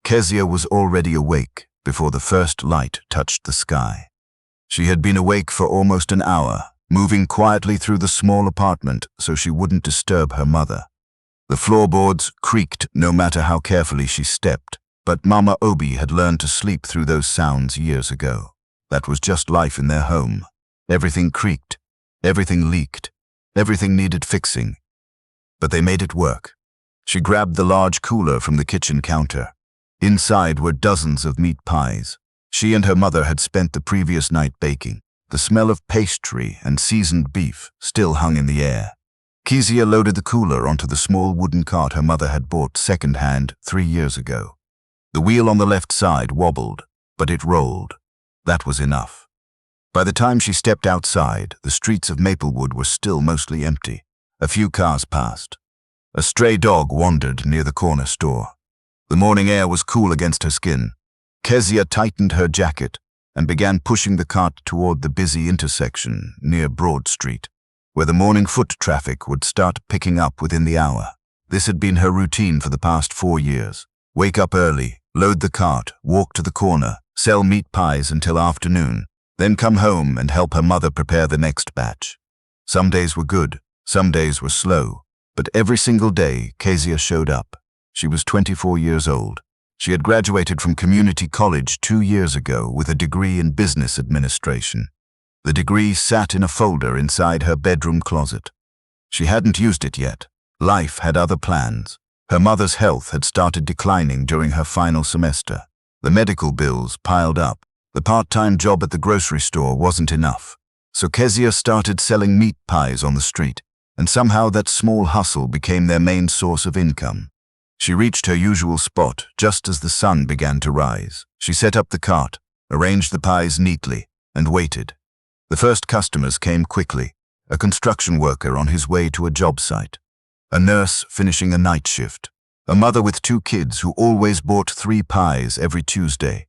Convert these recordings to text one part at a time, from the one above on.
Kezia was already awake before the first light touched the sky. She had been awake for almost an hour, moving quietly through the small apartment so she wouldn't disturb her mother. The floorboards creaked no matter how carefully she stepped, but Mama Obi had learned to sleep through those sounds years ago. That was just life in their home. Everything creaked, everything leaked, everything needed fixing. But they made it work. She grabbed the large cooler from the kitchen counter. Inside were dozens of meat pies. She and her mother had spent the previous night baking. The smell of pastry and seasoned beef still hung in the air. Kezia loaded the cooler onto the small wooden cart her mother had bought second-hand 3 years ago. The wheel on the left side wobbled, but it rolled. That was enough. By the time she stepped outside, the streets of Maplewood were still mostly empty. A few cars passed. A stray dog wandered near the corner store. The morning air was cool against her skin. Kezia tightened her jacket and began pushing the cart toward the busy intersection near Broad Street, where the morning foot traffic would start picking up within the hour. This had been her routine for the past 4 years. Wake up early, load the cart, walk to the corner, sell meat pies until afternoon, then come home and help her mother prepare the next batch. Some days were good, some days were slow, but every single day Kezia showed up. She was 24 years old. She had graduated from community college 2 years ago with a degree in business administration. The degree sat in a folder inside her bedroom closet. She hadn't used it yet. Life had other plans. Her mother's health had started declining during her final semester. The medical bills piled up. The part-time job at the grocery store wasn't enough. So Kezia started selling meat pies on the street, and somehow that small hustle became their main source of income. She reached her usual spot just as the sun began to rise. She set up the cart, arranged the pies neatly, and waited. The first customers came quickly, a construction worker on his way to a job site, a nurse finishing a night shift, a mother with 2 kids who always bought 3 pies every Tuesday.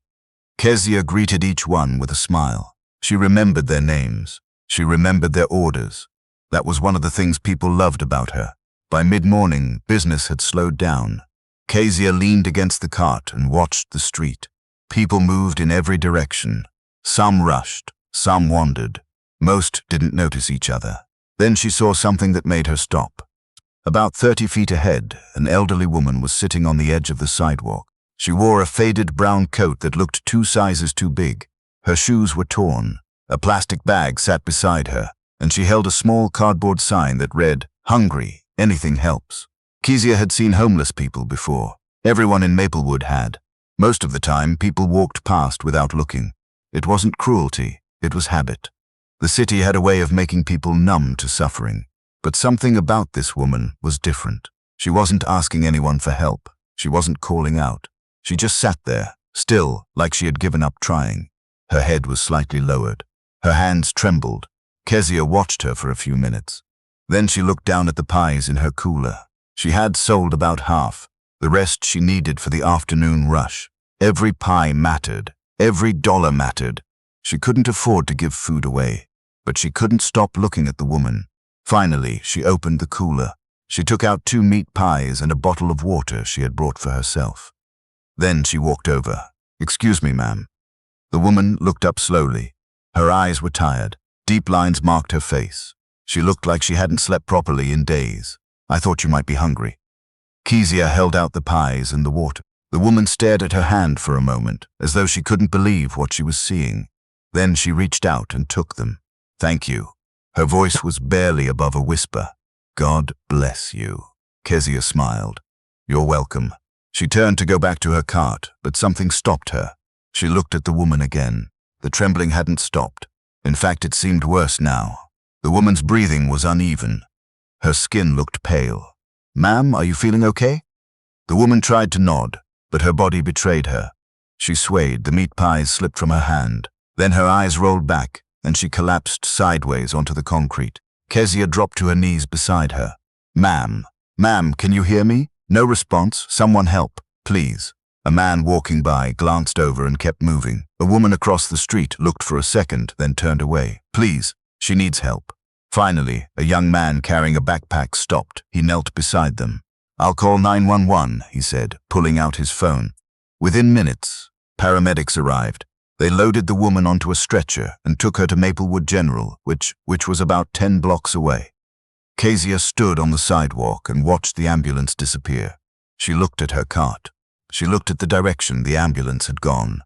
Kezia greeted each one with a smile. She remembered their names. She remembered their orders. That was one of the things people loved about her. By mid-morning, business had slowed down. Kezia leaned against the cart and watched the street. People moved in every direction. Some rushed. Some wandered. Most didn't notice each other. Then she saw something that made her stop. About 30 feet ahead, an elderly woman was sitting on the edge of the sidewalk. She wore a faded brown coat that looked 2 sizes too big. Her shoes were torn. A plastic bag sat beside her, and she held a small cardboard sign that read, "Hungry, anything helps." Kezia had seen homeless people before. Everyone in Maplewood had. Most of the time, people walked past without looking. It wasn't cruelty. It was habit. The city had a way of making people numb to suffering. But something about this woman was different. She wasn't asking anyone for help. She wasn't calling out. She just sat there, still, like she had given up trying. Her head was slightly lowered. Her hands trembled. Kezia watched her for a few minutes. Then she looked down at the pies in her cooler. She had sold about half. The rest she needed for the afternoon rush. Every pie mattered. Every dollar mattered. She couldn't afford to give food away, but she couldn't stop looking at the woman. Finally, she opened the cooler. She took out 2 meat pies and a bottle of water she had brought for herself. Then she walked over. "Excuse me, ma'am." The woman looked up slowly. Her eyes were tired. Deep lines marked her face. She looked like she hadn't slept properly in days. "I thought you might be hungry." Kezia held out the pies and the water. The woman stared at her hand for a moment, as though she couldn't believe what she was seeing. Then she reached out and took them. "Thank you." Her voice was barely above a whisper. "God bless you." Kezia smiled. "You're welcome." She turned to go back to her cart, but something stopped her. She looked at the woman again. The trembling hadn't stopped. In fact, it seemed worse now. The woman's breathing was uneven. Her skin looked pale. "Ma'am, are you feeling okay?" The woman tried to nod, but her body betrayed her. She swayed, the meat pies slipped from her hand. Then her eyes rolled back, and she collapsed sideways onto the concrete. Kezia dropped to her knees beside her. Ma'am, can you hear me?" No response. "Someone help, please." A man walking by glanced over and kept moving. A woman across the street looked for a second, then turned away. "Please, she needs help." Finally, a young man carrying a backpack stopped. He knelt beside them. "I'll call 911, he said, pulling out his phone. Within minutes, paramedics arrived. They loaded the woman onto a stretcher and took her to Maplewood General, which was about 10 blocks away. Kezia stood on the sidewalk and watched the ambulance disappear. She looked at her cart. She looked at the direction the ambulance had gone.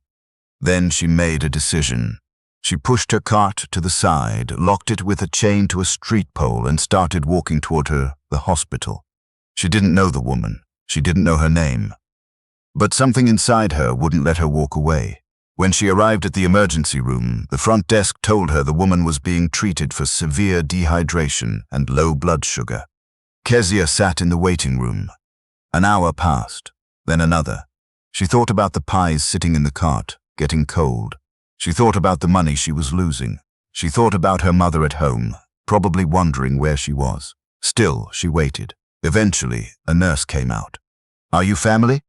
Then she made a decision. She pushed her cart to the side, locked it with a chain to a street pole, and started walking toward the hospital. She didn't know the woman. She didn't know her name. But something inside her wouldn't let her walk away. When she arrived at the emergency room, the front desk told her the woman was being treated for severe dehydration and low blood sugar. Kezia sat in the waiting room. An hour passed, then another. She thought about the pies sitting in the cart, getting cold. She thought about the money she was losing. She thought about her mother at home, probably wondering where she was. Still, she waited. Eventually, a nurse came out. "Are you family?"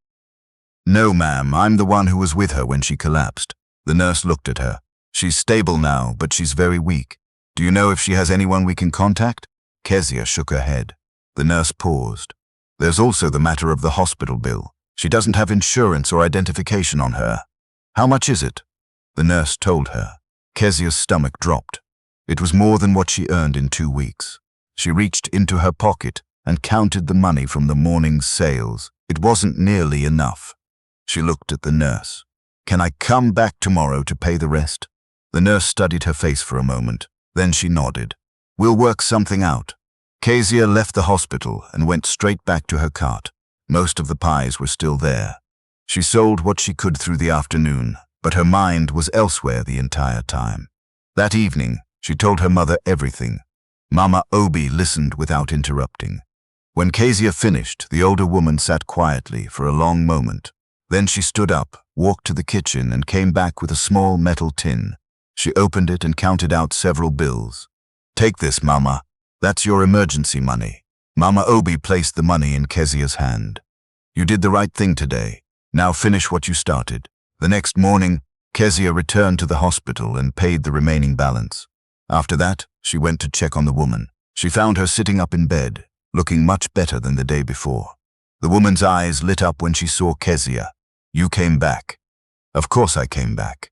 "No, ma'am, I'm the one who was with her when she collapsed." The nurse looked at her. "She's stable now, but she's very weak. Do you know if she has anyone we can contact?" Kezia shook her head. The nurse paused. "There's also the matter of the hospital bill. She doesn't have insurance or identification on her. How much is it?" The nurse told her. Kezia's stomach dropped. It was more than what she earned in 2 weeks. She reached into her pocket and counted the money from the morning's sales. It wasn't nearly enough. She looked at the nurse. "Can I come back tomorrow to pay the rest?" The nurse studied her face for a moment. Then she nodded. "We'll work something out." Kezia left the hospital and went straight back to her cart. Most of the pies were still there. She sold what she could through the afternoon, but her mind was elsewhere the entire time. That evening, she told her mother everything. Mama Obi listened without interrupting. When Kezia finished, the older woman sat quietly for a long moment. Then she stood up, walked to the kitchen, and came back with a small metal tin. She opened it and counted out several bills. "Take this, Mama. That's your emergency money." Mama Obi placed the money in Kezia's hand. "You did the right thing today. Now finish what you started." The next morning, Kezia returned to the hospital and paid the remaining balance. After that, she went to check on the woman. She found her sitting up in bed, looking much better than the day before. The woman's eyes lit up when she saw Kezia. "You came back." "Of course I came back."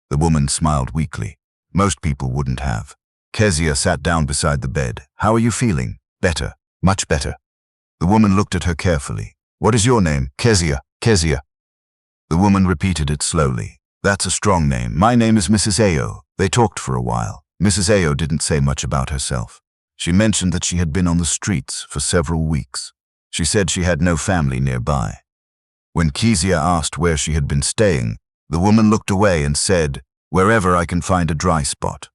The woman smiled weakly. Most people wouldn't have. Kezia sat down beside the bed. "How are you feeling?" "Better. Much better." The woman looked at her carefully. "What is your name?" "Kezia. Kezia." The woman repeated it slowly. "That's a strong name. My name is Mrs. Ayo." They talked for a while. Mrs. Ayo didn't say much about herself. She mentioned that she had been on the streets for several weeks. She said she had no family nearby. When Kezia asked where she had been staying, the woman looked away and said, "Wherever I can find a dry spot."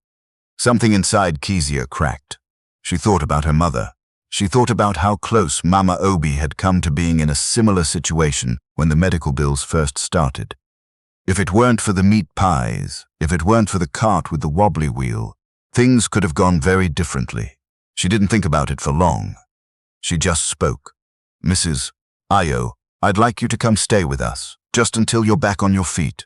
Something inside Kezia cracked. She thought about her mother. She thought about how close Mama Obi had come to being in a similar situation when the medical bills first started. If it weren't for the meat pies, if it weren't for the cart with the wobbly wheel, things could have gone very differently. She didn't think about it for long. She just spoke. "Mrs. Ayo, I'd like you to come stay with us, just until you're back on your feet."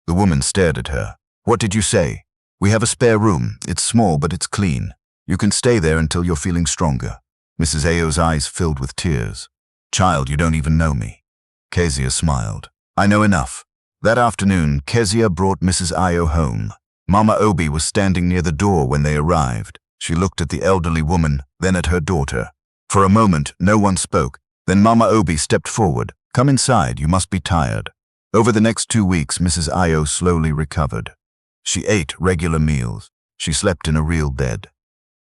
The woman stared at her. "What did you say?" "We have a spare room. It's small, but it's clean. You can stay there until you're feeling stronger." Mrs. Ayo's eyes filled with tears. "Child, you don't even know me." Kezia smiled. "I know enough." That afternoon, Kezia brought Mrs. Ayo home. Mama Obi was standing near the door when they arrived. She looked at the elderly woman, then at her daughter. For a moment, no one spoke. Then Mama Obi stepped forward. "Come inside, you must be tired." Over the next 2 weeks, Mrs. Ayo slowly recovered. She ate regular meals. She slept in a real bed.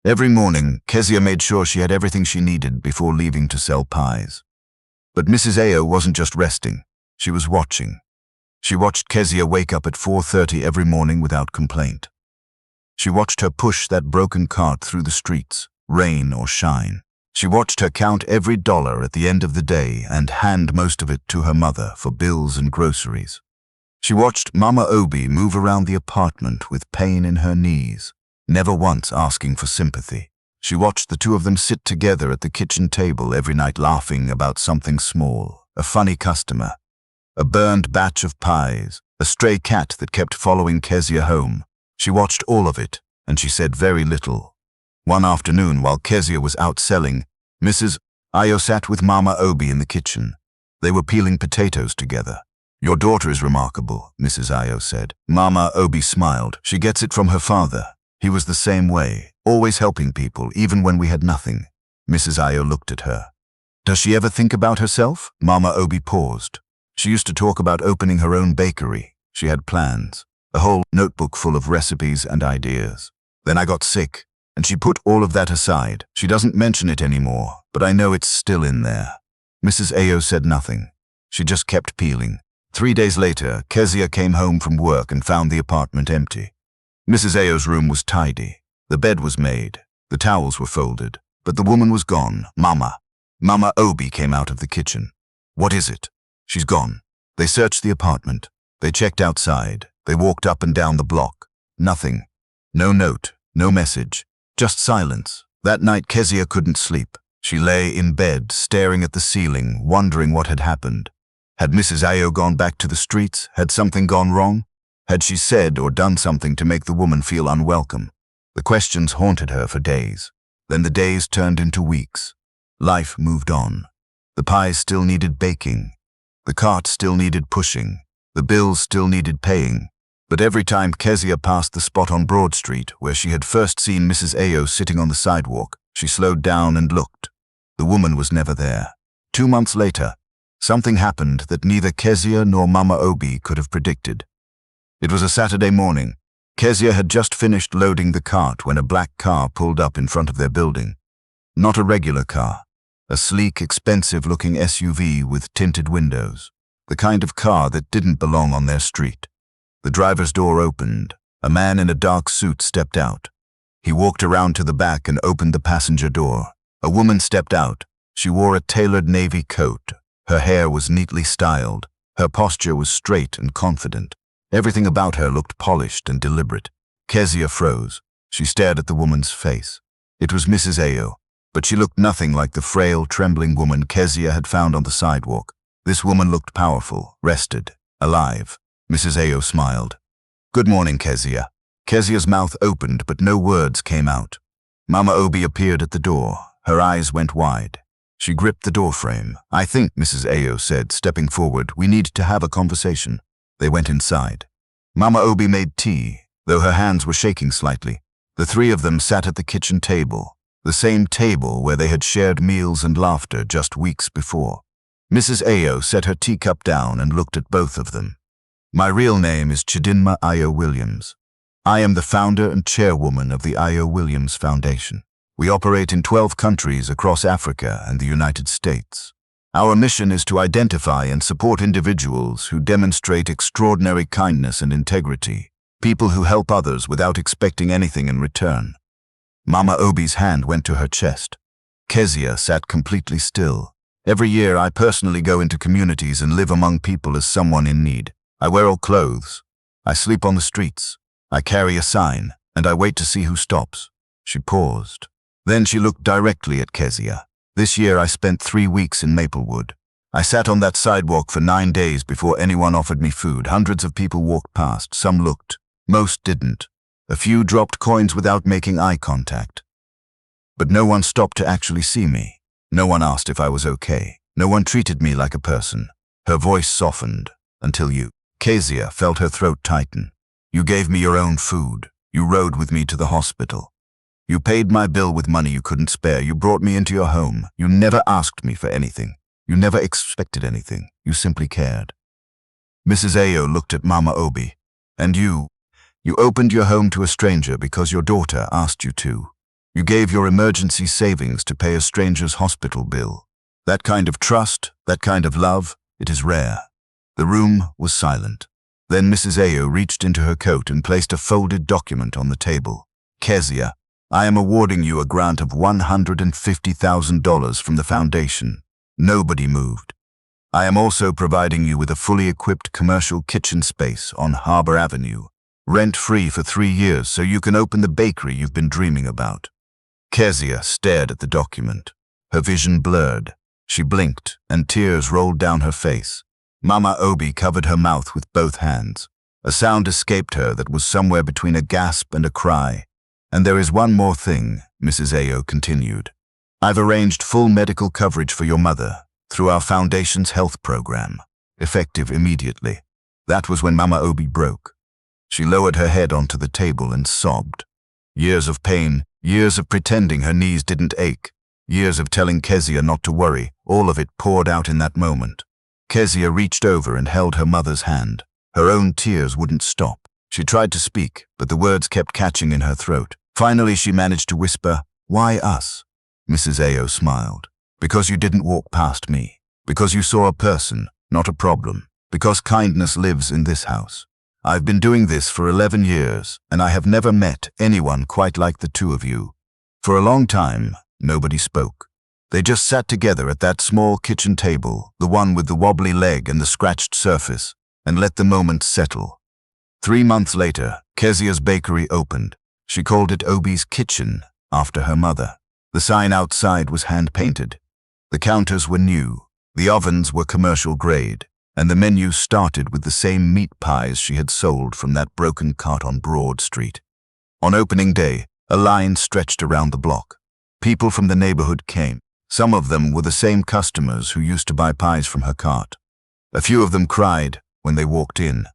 Every morning, Kezia made sure she had everything she needed before leaving to sell pies. But Mrs. Ayo wasn't just resting. She was watching. She watched Kezia wake up at 4:30 every morning without complaint. She watched her push that broken cart through the streets, rain or shine. She watched her count every dollar at the end of the day and hand most of it to her mother for bills and groceries. She watched Mama Obi move around the apartment with pain in her knees, never once asking for sympathy. She watched the two of them sit together at the kitchen table every night laughing about something small, a funny customer, a burned batch of pies, a stray cat that kept following Kezia home. She watched all of it, and she said very little. One afternoon, while Kezia was out selling, Mrs. Ayo sat with Mama Obi in the kitchen. They were peeling potatoes together. Your daughter is remarkable, Mrs. Ayo said. Mama Obi smiled. She gets it from her father. He was the same way, always helping people, even when we had nothing. Mrs. Ayo looked at her. Does she ever think about herself? Mama Obi paused. She used to talk about opening her own bakery. She had plans, a whole notebook full of recipes and ideas. Then I got sick, and she put all of that aside. She doesn't mention it anymore, but I know it's still in there. Mrs. Ayo said nothing. She just kept peeling. 3 days later, Kezia came home from work and found the apartment empty. Mrs. Ayo's room was tidy. The bed was made. The towels were folded. But the woman was gone. Mama Obi came out of the kitchen. What is it? She's gone. They searched the apartment. They checked outside. They walked up and down the block. Nothing. No note. No message. Just silence. That night Kezia couldn't sleep. She lay in bed, staring at the ceiling, wondering what had happened. Had Mrs. Ayo gone back to the streets? Had something gone wrong? Had she said or done something to make the woman feel unwelcome? The questions haunted her for days. Then the days turned into weeks. Life moved on. The pies still needed baking. The cart still needed pushing. The bills still needed paying. But every time Kezia passed the spot on Broad Street, where she had first seen Mrs. Ayo sitting on the sidewalk, she slowed down and looked. The woman was never there. 2 months later, something happened that neither Kezia nor Mama Obi could have predicted. It was a Saturday morning. Kezia had just finished loading the cart when a black car pulled up in front of their building. Not a regular car. A sleek, expensive-looking SUV with tinted windows. The kind of car that didn't belong on their street. The driver's door opened. A man in a dark suit stepped out. He walked around to the back and opened the passenger door. A woman stepped out. She wore a tailored navy coat. Her hair was neatly styled. Her posture was straight and confident. Everything about her looked polished and deliberate. Kezia froze. She stared at the woman's face. It was Mrs. Ayo, but she looked nothing like the frail, trembling woman Kezia had found on the sidewalk. This woman looked powerful, rested, alive. Mrs. Ayo smiled. Good morning, Kezia. Kezia's mouth opened, but no words came out. Mama Obi appeared at the door. Her eyes went wide. She gripped the doorframe. I think, Mrs. Ayo said, stepping forward, we need to have a conversation. They went inside. Mama Obi made tea, though her hands were shaking slightly. The three of them sat at the kitchen table, the same table where they had shared meals and laughter just weeks before. Mrs. Ayo set her teacup down and looked at both of them. My real name is Chidinma Ayo Williams. I am the founder and chairwoman of the Ayo Williams Foundation. We operate in 12 countries across Africa and the United States. Our mission is to identify and support individuals who demonstrate extraordinary kindness and integrity, people who help others without expecting anything in return. Mama Obi's hand went to her chest. Kezia sat completely still. Every year I personally go into communities and live among people as someone in need. I wear old clothes. I sleep on the streets. I carry a sign, and I wait to see who stops. She paused. Then she looked directly at Kezia. This year I spent 3 weeks in Maplewood. I sat on that sidewalk for 9 days before anyone offered me food. Hundreds of people walked past. Some looked. Most didn't. A few dropped coins without making eye contact. But no one stopped to actually see me. No one asked if I was okay. No one treated me like a person. Her voice softened. Until you. Kezia felt her throat tighten. You gave me your own food. You rode with me to the hospital. You paid my bill with money you couldn't spare. You brought me into your home. You never asked me for anything. You never expected anything. You simply cared. Mrs. Ayo looked at Mama Obi. And you opened your home to a stranger because your daughter asked you to. You gave your emergency savings to pay a stranger's hospital bill. That kind of trust, that kind of love, it is rare. The room was silent. Then Mrs. Ayo reached into her coat and placed a folded document on the table. Kezia, I am awarding you a grant of $150,000 from the foundation. Nobody moved. I am also providing you with a fully equipped commercial kitchen space on Harbor Avenue, rent-free for 3 years so you can open the bakery you've been dreaming about. Kezia stared at the document. Her vision blurred. She blinked, and tears rolled down her face. Mama Obi covered her mouth with both hands. A sound escaped her that was somewhere between a gasp and a cry. And there is one more thing, Mrs. Ayo continued. I've arranged full medical coverage for your mother through our foundation's health program. effective immediately. That was when Mama Obi broke. She lowered her head onto the table and sobbed. Years of pain, years of pretending her knees didn't ache, years of telling Kezia not to worry, all of it poured out in that moment. Kezia reached over and held her mother's hand. Her own tears wouldn't stop. She tried to speak, but the words kept catching in her throat. Finally, she managed to whisper, "Why us?" Mrs. Ao smiled. "Because you didn't walk past me. Because you saw a person, not a problem. Because kindness lives in this house. I've been doing this for 11 years, and I have never met anyone quite like the two of you." For a long time, nobody spoke. They just sat together at that small kitchen table, the one with the wobbly leg and the scratched surface, and let the moment settle. 3 months later, Kezia's bakery opened. She called it Obi's Kitchen, after her mother. The sign outside was hand-painted. The counters were new, the ovens were commercial grade, and the menu started with the same meat pies she had sold from that broken cart on Broad Street. On opening day, a line stretched around the block. People from the neighborhood came. Some of them were the same customers who used to buy pies from her cart. A few of them cried when they walked in.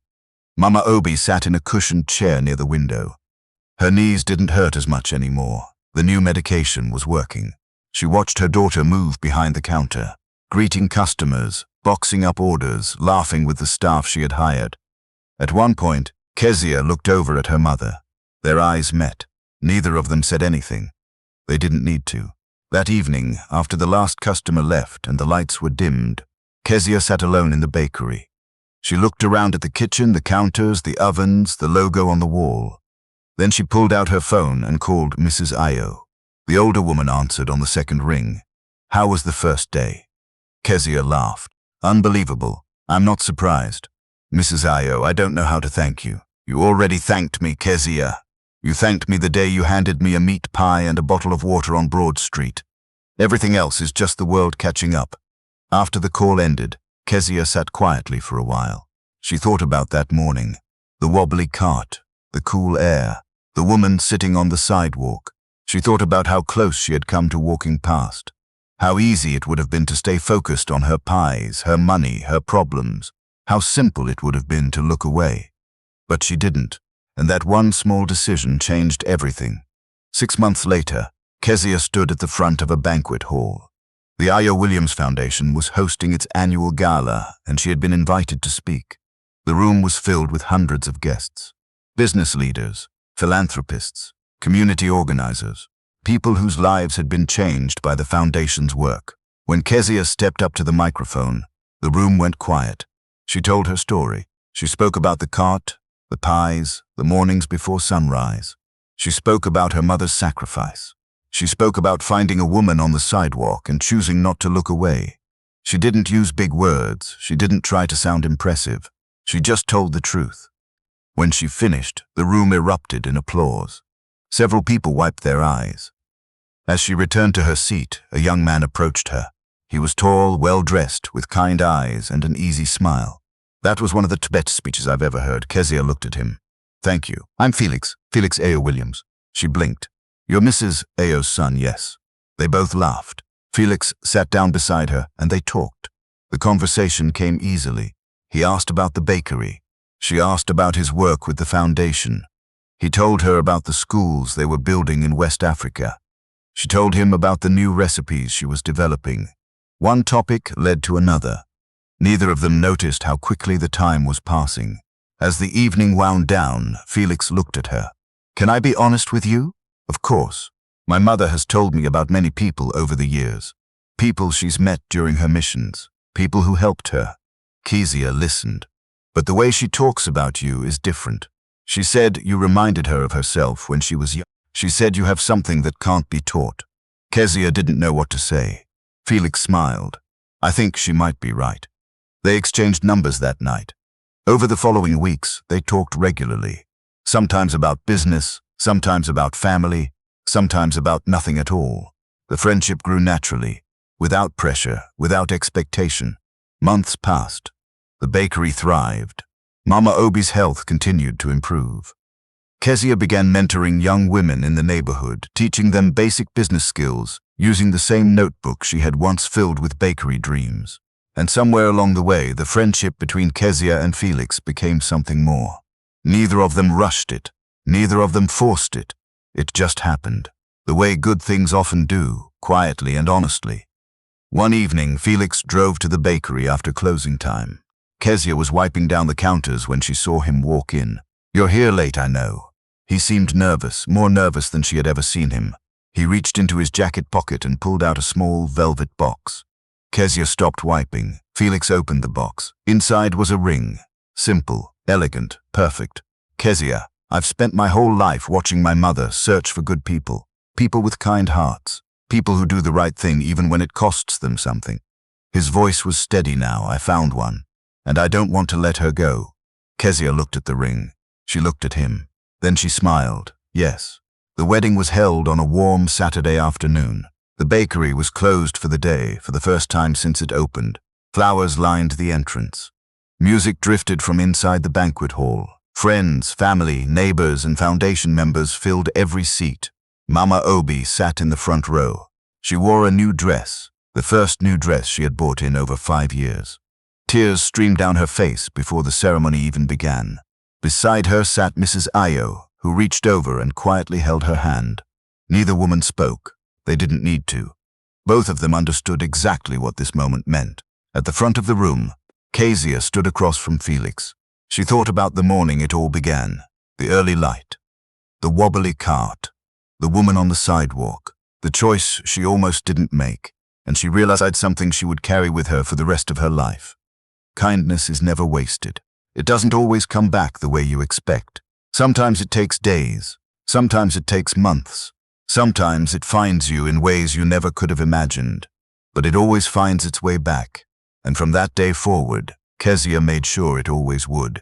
Mama Obi sat in a cushioned chair near the window. Her knees didn't hurt as much anymore. The new medication was working. She watched her daughter move behind the counter, greeting customers, boxing up orders, laughing with the staff she had hired. At one point, Kezia looked over at her mother. Their eyes met. Neither of them said anything. They didn't need to. That evening, after the last customer left and the lights were dimmed, Kezia sat alone in the bakery. She looked around at the kitchen, the counters, the ovens, the logo on the wall. Then she pulled out her phone and called Mrs. Ao. The older woman answered on the second ring. "How was the first day?" Kezia laughed. "Unbelievable. I'm not surprised. Mrs. Ao, I don't know how to thank you. You already thanked me, Kezia. You thanked me the day you handed me a meat pie and a bottle of water on Broad Street. Everything else is just the world catching up." After the call ended, Kezia sat quietly for a while. She thought about that morning. The wobbly cart, the cool air, the woman sitting on the sidewalk. She thought about how close she had come to walking past. How easy it would have been to stay focused on her pies, her money, her problems. How simple it would have been to look away. But she didn't, and that one small decision changed everything. 6 months later, Kezia stood at the front of a banquet hall. The Io Williams Foundation was hosting its annual gala, and she had been invited to speak. The room was filled with hundreds of guests. Business leaders, philanthropists, community organizers, people whose lives had been changed by the foundation's work. When Kezia stepped up to the microphone, the room went quiet. She told her story. She spoke about the cart, the pies, the mornings before sunrise. She spoke about her mother's sacrifice. She spoke about finding a woman on the sidewalk and choosing not to look away. She didn't use big words. She didn't try to sound impressive. She just told the truth. When she finished, the room erupted in applause. Several people wiped their eyes. As she returned to her seat, a young man approached her. He was tall, well-dressed, with kind eyes and an easy smile. "That was one of the best speeches I've ever heard." Kezia looked at him. "Thank you. I'm Felix Ao Williams." She blinked. "You're Mrs. Ao's son, yes." They both laughed. Felix sat down beside her, and they talked. The conversation came easily. He asked about the bakery. She asked about his work with the foundation. He told her about the schools they were building in West Africa. She told him about the new recipes she was developing. One topic led to another. Neither of them noticed how quickly the time was passing. As the evening wound down, Felix looked at her. "Can I be honest with you?" "Of course. My mother has told me about many people over the years. People she's met during her missions. People who helped her." Kezia listened. "But the way she talks about you is different. She said you reminded her of herself when she was young. She said you have something that can't be taught." Kezia didn't know what to say. Felix smiled. "I think she might be right." They exchanged numbers that night. Over the following weeks, they talked regularly. Sometimes about business, sometimes about family, sometimes about nothing at all. The friendship grew naturally, without pressure, without expectation. Months passed. The bakery thrived. Mama Obi's health continued to improve. Kezia began mentoring young women in the neighborhood, teaching them basic business skills, using the same notebook she had once filled with bakery dreams. And somewhere along the way, the friendship between Kezia and Felix became something more. Neither of them rushed it. Neither of them forced it. It just happened, the way good things often do, quietly and honestly. One evening, Felix drove to the bakery after closing time. Kezia was wiping down the counters when she saw him walk in. "You're here late, I know." He seemed nervous, more nervous than she had ever seen him. He reached into his jacket pocket and pulled out a small velvet box. Kezia stopped wiping. Felix opened the box. Inside was a ring. Simple, elegant, perfect. "Kezia, I've spent my whole life watching my mother search for good people. People with kind hearts. People who do the right thing even when it costs them something." His voice was steady now. "I found one. And I don't want to let her go." Kezia looked at the ring. She looked at him. Then she smiled. Yes. The wedding was held on a warm Saturday afternoon. The bakery was closed for the day, for the first time since it opened. Flowers lined the entrance. Music drifted from inside the banquet hall. Friends, family, neighbors, and foundation members filled every seat. Mama Obi sat in the front row. She wore a new dress, the first new dress she had bought in over 5 years. Tears streamed down her face before the ceremony even began. Beside her sat Mrs. Ayo, who reached over and quietly held her hand. Neither woman spoke. They didn't need to. Both of them understood exactly what this moment meant. At the front of the room, Kezia stood across from Felix. She thought about the morning it all began, the early light, the wobbly cart, the woman on the sidewalk, the choice she almost didn't make, and she realized something she would carry with her for the rest of her life. Kindness is never wasted. It doesn't always come back the way you expect. Sometimes it takes days. Sometimes it takes months. Sometimes it finds you in ways you never could have imagined. But it always finds its way back. And from that day forward, Kezia made sure it always would.